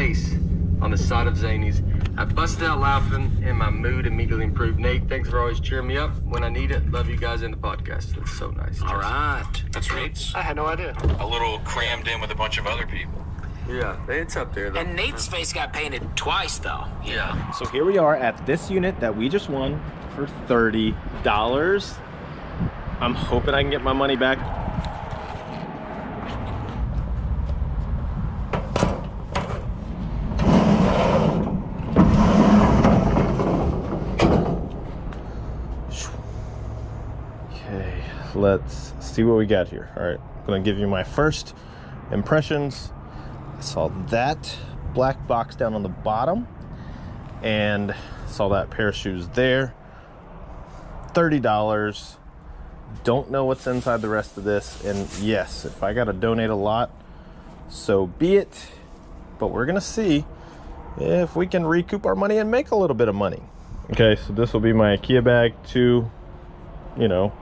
face on the side of Zany's. I busted out laughing and my mood immediately improved. Nate, thanks for always cheering me up when I need it. Love you guys in the podcast. That's so nice. All right. That's Nate's. I had no idea. A little crammed in with a bunch of other people. Yeah, it's up there though. And Nate's face got painted twice though. Yeah. So here we are at this unit that we just won for $30. I'm hoping I can get my money back. Okay, let's see what we got here. All right, I'm gonna give you my first impressions. I saw that black box down on the bottom and saw that pair of shoes there. $30. Don't know what's inside the rest of this, and yes, if I gotta donate a lot, so be it. But we're gonna see if we can recoup our money and make a little bit of money. Okay, so this will be my IKEA bag to, you know,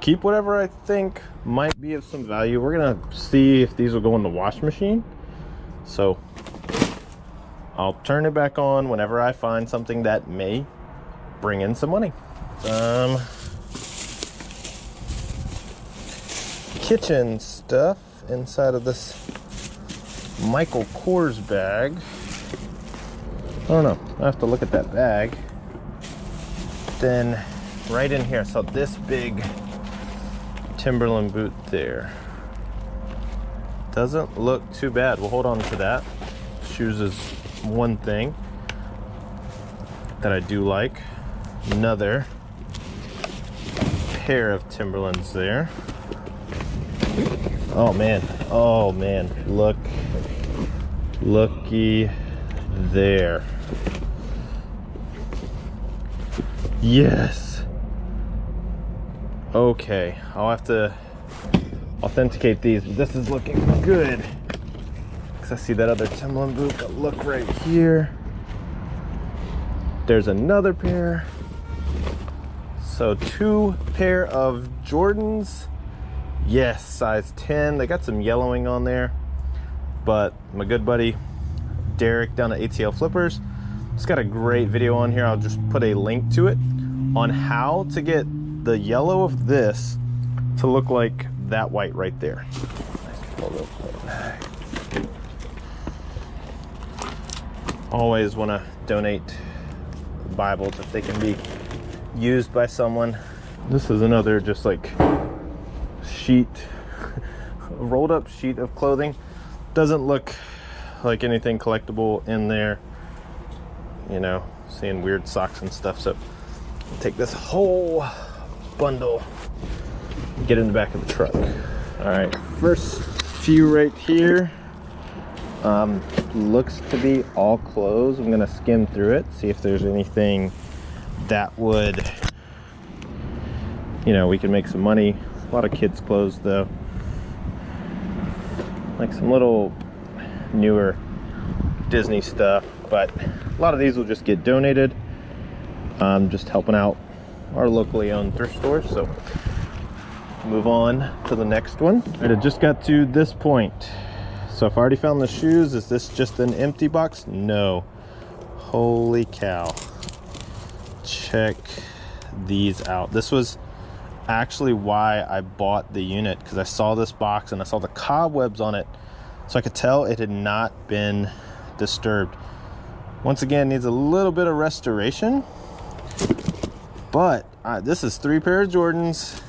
keep whatever I think might be of some value. We're gonna see if these will go in the wash machine. So I'll turn it back on whenever I find something that may bring in some money. Kitchen stuff inside of this Michael Kors bag. I don't know, I have to look at that bag. Then right in here, so this big Timberland boot there. Doesn't look too bad. We'll hold on to that. Shoes is one thing that I do like. Another pair of Timberlands there. Oh man, looky there. Yes. Okay, I'll have to authenticate these, but this is looking good. Because I see that other Timberland boot. Look right here. There's another pair. So 2 pair of Jordans. Yes, size 10. They got some yellowing on there. But my good buddy Derek down at ATL Flippers, he's got a great video on here. I'll just put a link to it on how to get the yellow of this to look like that white right there. Always want to donate Bibles if they can be used by someone. This is another just like sheet, rolled up sheet of clothing. Doesn't look like anything collectible in there. You know, seeing weird socks and stuff. So I'll take this whole bundle, get in the back of the truck. All right, first few right here. Looks to be all clothes. I'm gonna skim through it, see if there's anything that would, you know, we can make some money. A lot of kids' clothes though. Like some little newer Disney stuff, but a lot of these will just get donated. Just helping out our locally owned thrift store. So move on to the next one. All right, I just got to this point. So I've already found the shoes. Is this just an empty box? No. Holy cow. Check these out. This was actually why I bought the unit, because I saw this box and I saw the cobwebs on it, so I could tell it had not been disturbed. Once again, needs a little bit of restoration, but this is 3 pair of Jordans.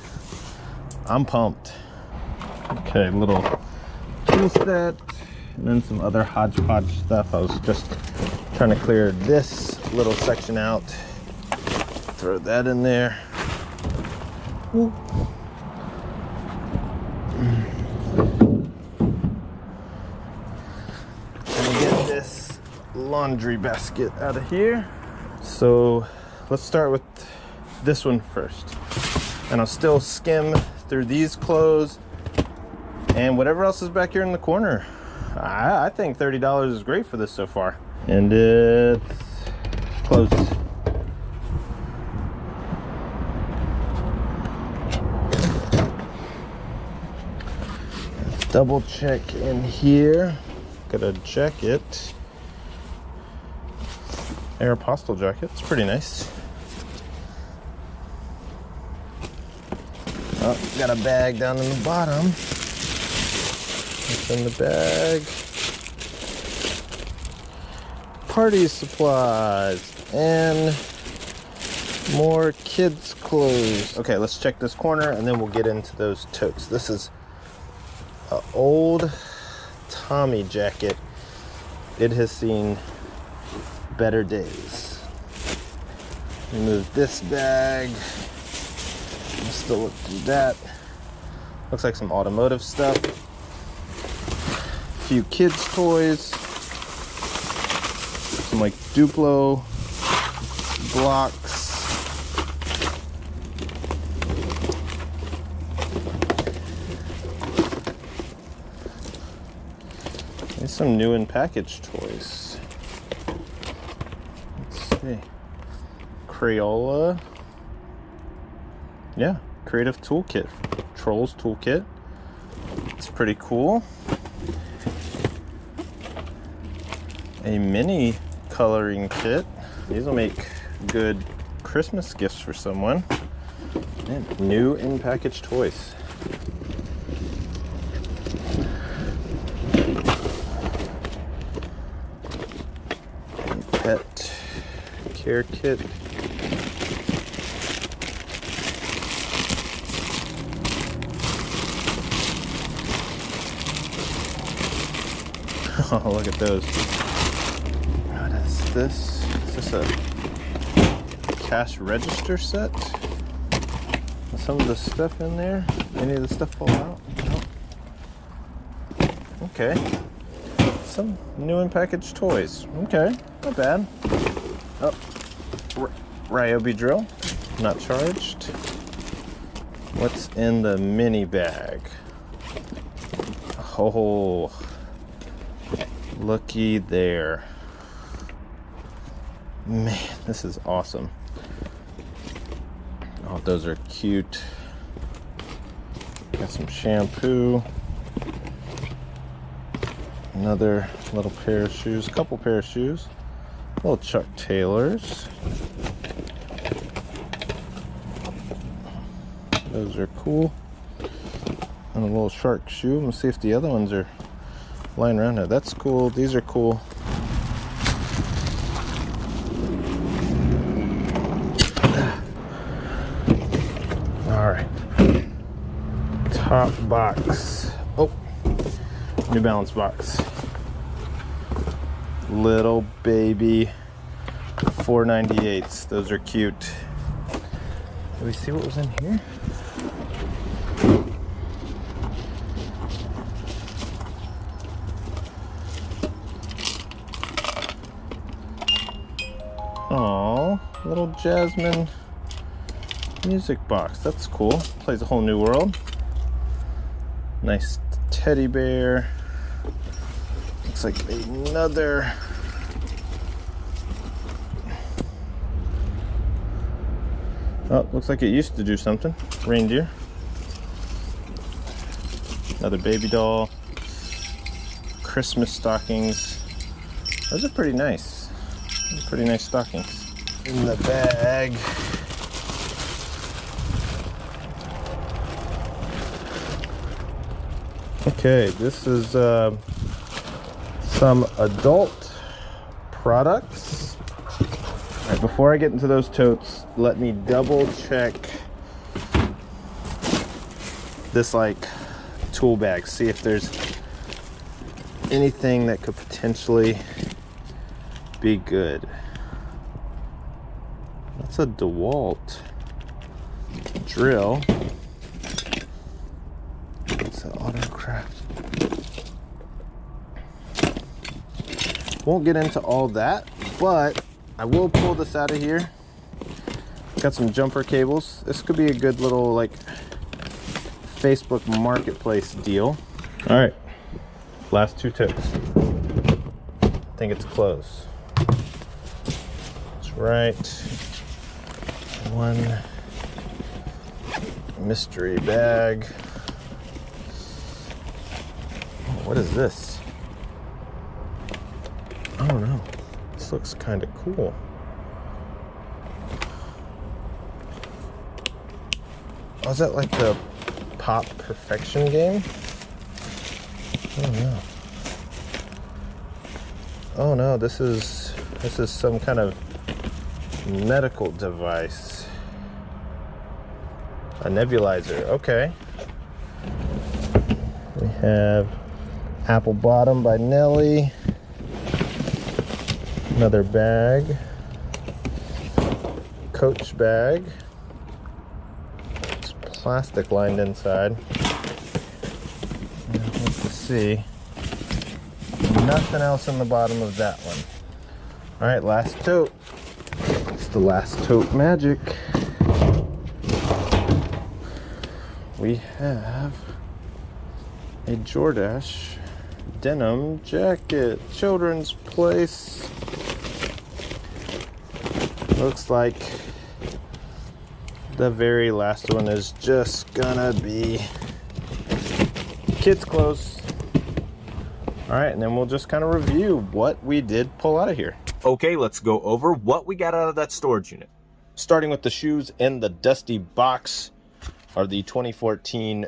I'm pumped. Okay, little tool set, and then some other hodgepodge stuff. I was just trying to clear this little section out. Throw that in there. Ooh. And get this laundry basket out of here. So let's start with this one first. And I'll still skim through these clothes and whatever else is back here in the corner. I think $30 is great for this so far. And it's closed. Let's double check in here. Got a jacket. Aeropostale jacket. It's pretty nice. Oh, got a bag down in the bottom. What's in the bag? Party supplies and more kids' clothes. Okay, let's check this corner and then we'll get into those totes. This is an old Tommy jacket. It has seen better days. Remove this bag. Let's still look through that. Looks like some automotive stuff. A few kids' toys. Some like Duplo blocks. There's some new and packaged toys. Let's see. Crayola. Yeah, creative toolkit. Trolls toolkit. It's pretty cool. A mini coloring kit. These will make good Christmas gifts for someone. And new and packaged toys. Pet care kit. Oh, look at those. What is this? Is this a cash register set? Is some of the stuff in there? Any of the stuff fall out? No. Okay. Some new and packaged toys. Okay, not bad. Oh, Ryobi drill, not charged. What's in the mini bag? Oh, looky there. Man, this is awesome. Oh, those are cute. Got some shampoo. Another little pair of shoes, a couple pair of shoes. Little Chuck Taylors. Those are cool. And a little shark shoe. Let's see if the other ones are lying around here. That's cool. These are cool. All right. Top box. Oh, New Balance box. Little baby 498s. Those are cute. Did we see what was in here? Oh, little Jasmine music box. That's cool. Plays a whole new world. Nice teddy bear. Looks like another oh, looks like it used to do something. Reindeer. Another baby doll. Christmas stockings. Those are pretty nice. Pretty nice stockings. In the bag. Okay, this is some adult products. All right, before I get into those totes, let me double check this like tool bag, see if there's anything that could potentially be good. That's a DeWalt drill. It's an Autocraft. Won't get into all that, but I will pull this out of here. Got some jumper cables. This could be a good little like Facebook Marketplace deal. All right, last two tips. I think it's close. That's right. One mystery bag. What is this? I don't know. This looks kind of cool. Was that like the Pop Perfection game? Oh no. Oh no, this is some kind of medical device. A nebulizer. Okay. We have Apple Bottom by Nelly. Another bag. Coach bag. It's plastic lined inside. Let's see. Nothing else in the bottom of that one. Alright, last tote. It's the last tote magic. We have a Jordache denim jacket. Children's Place. Looks like the very last one is just gonna be kids' clothes. Alright, and then we'll just kind of review what we did pull out of here. Okay, let's go over what we got out of that storage unit. Starting with the shoes in the dusty box are the 2014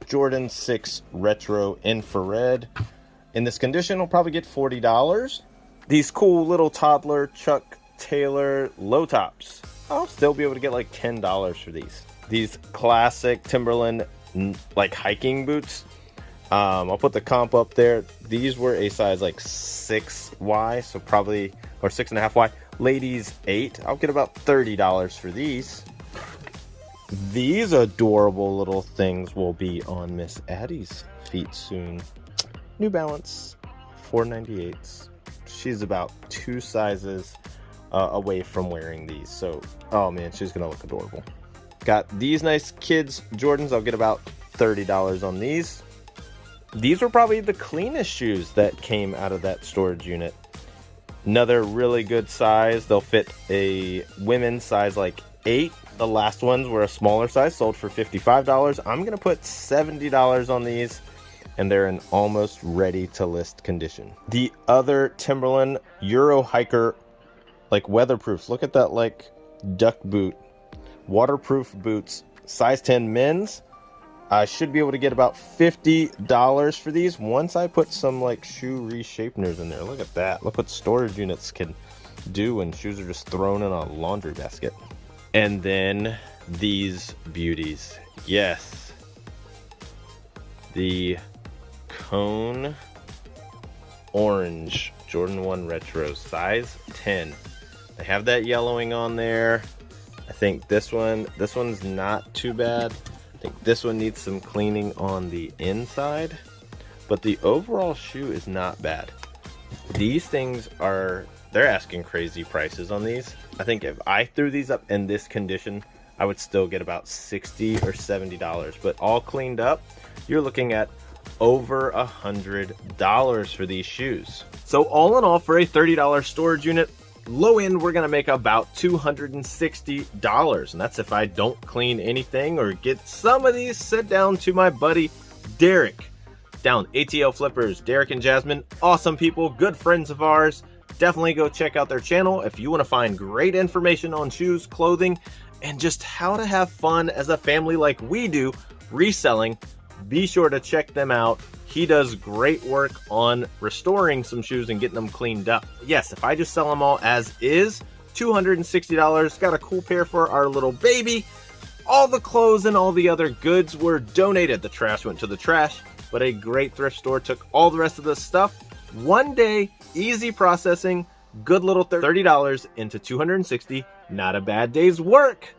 Jordan 6 Retro Infrared. In this condition, we'll probably get $40. These cool little toddler Chuck Taylor low tops. I'll still be able to get like $10 for these. These classic Timberland like hiking boots. I'll put the comp up there. These were a size like 6Y, so probably, or 6.5Y. Ladies 8. I'll get about $30 for these. These adorable little things will be on Miss Addie's feet soon. New Balance 498s. She's about 2 sizes away from wearing these, so oh man, she's gonna look adorable. Got these nice kids Jordans. I'll get about $30 on these. These were probably the cleanest shoes that came out of that storage unit. Another really good size. They'll fit a women's size like 8. The last ones were a smaller size, sold for $55. I'm gonna put $70 on these, and they're in almost ready to list condition. The other Timberland Euro Hiker, like weatherproofs. Look at that, like duck boot, waterproof boots, size 10 men's. I should be able to get about $50 for these once I put some like shoe reshapeners in there. Look at that. Look what storage units can do when shoes are just thrown in a laundry basket. And then these beauties. Yes. The Cone Orange Jordan 1 Retro, size 10. They have that yellowing on there. I think this one's not too bad. I think this one needs some cleaning on the inside, but the overall shoe is not bad. These things they're asking crazy prices on these. I think if I threw these up in this condition, I would still get about $60 or $70, but all cleaned up, you're looking at over $100 for these shoes. So all in all, for a $30 storage unit, low end, we're gonna make about $260, and that's if I don't clean anything or get some of these sent down to my buddy Derek down ATL Flippers. Derek and Jasmine, awesome people, good friends of ours. Definitely go check out their channel if you want to find great information on shoes, clothing, and just how to have fun as a family like we do reselling. Be sure to check them out. He does great work on restoring some shoes and getting them cleaned up. Yes, if I just sell them all as is, $260. Got a cool pair for our little baby. All the clothes and all the other goods were donated. The trash went to the trash, but a great thrift store took all the rest of the stuff. One day, easy processing, good little $30 into $260. Not a bad day's work.